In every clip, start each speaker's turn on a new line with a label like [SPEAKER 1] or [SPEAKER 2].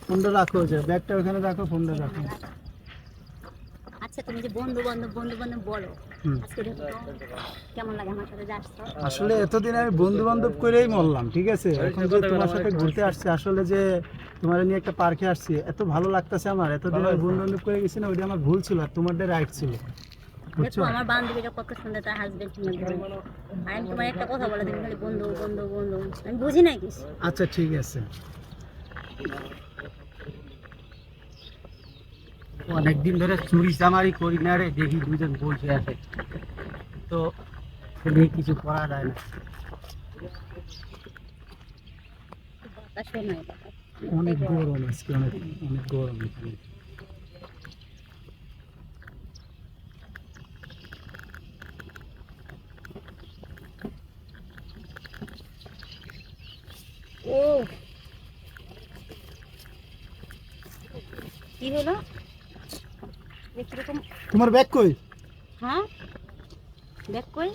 [SPEAKER 1] ফোনটা রাখো, যে ব্যাগটা ওখানে রাখো, ফোনটা রাখো।
[SPEAKER 2] আচ্ছা তুমি যে বন্ধু বান্ধব বলো, আজকে দেখো তো কেমন লাগে আমার সাথে যাচ্ছো।
[SPEAKER 1] আসলে এতদিন আমি বন্ধু বান্ধব করেই মরলাম, ঠিক আছে? এখন যে তোমার সাথে ঘুরতে আসছে, আসলে যে তোমার নিয়ে একটা পার্কে আসছি, এত ভালো লাগতেছে আমার। এতদিন আমি বন্ধু বান্ধব করে গেছি না, ওইটা আমার ভুল ছিল, আর তোমারটা রাইট ছিল, বুঝছো?
[SPEAKER 2] দেখো আমার বান্ধবীটা কত সুন্দর, তার হাজবেন্ড সুন্দর, আর আমি তোমার একটা কথা বলে তুমি খালি বন্ধু বন্ধু বন্ধু, আমি বুঝি না কিছু।
[SPEAKER 1] আচ্ছা ঠিক আছে।
[SPEAKER 3] অনেকদিন ধরে চুরি চামারি করি না রে, দেখি দুজন বসে আছে, তো সেদিকে কিছু করা যায় না।
[SPEAKER 2] বাতাসও নাই, বাতাস
[SPEAKER 1] অনেক গরম আজকে, অনেক অনেক গরম এখানে।
[SPEAKER 2] ও কি হলো কিরকম?
[SPEAKER 1] তোমার ব্যাগ কই?
[SPEAKER 2] হ্যাঁ দেখ কই,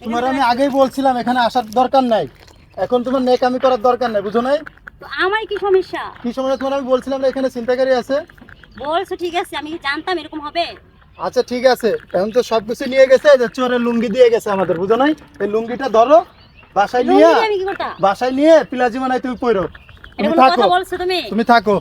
[SPEAKER 1] তোমার আমি আগেই বলছিলাম এখানে আসার দরকার নাই, এখন তোমার নেকামি করার দরকার নাই, বুঝো নাই?
[SPEAKER 2] তো আমার কি সমস্যা?
[SPEAKER 1] কি সময় তোমার আমি বলছিলাম না এখানে ছিনতাইকারী আছে?
[SPEAKER 2] বলছো ঠিক আছে, আমি কি জানতাম এরকম হবে?
[SPEAKER 1] আচ্ছা ঠিক আছে, এখন তো সবকিছু নিয়ে গেছে, যে চোরের লুঙ্গি দিয়ে গেছে আমাদের, বুঝো নাই? এই লুঙ্গিটা ধরো, বাসায় নিয়ে
[SPEAKER 2] লুঙ্গি আমি কি করতাম?
[SPEAKER 1] বাসায় নিয়ে পিলাজি বানাই তুমি পরো।
[SPEAKER 2] এটা
[SPEAKER 1] তুমি
[SPEAKER 2] কোনো
[SPEAKER 1] থাকো,
[SPEAKER 2] কথা বলছো তুমি?
[SPEAKER 1] তুমি থাকো।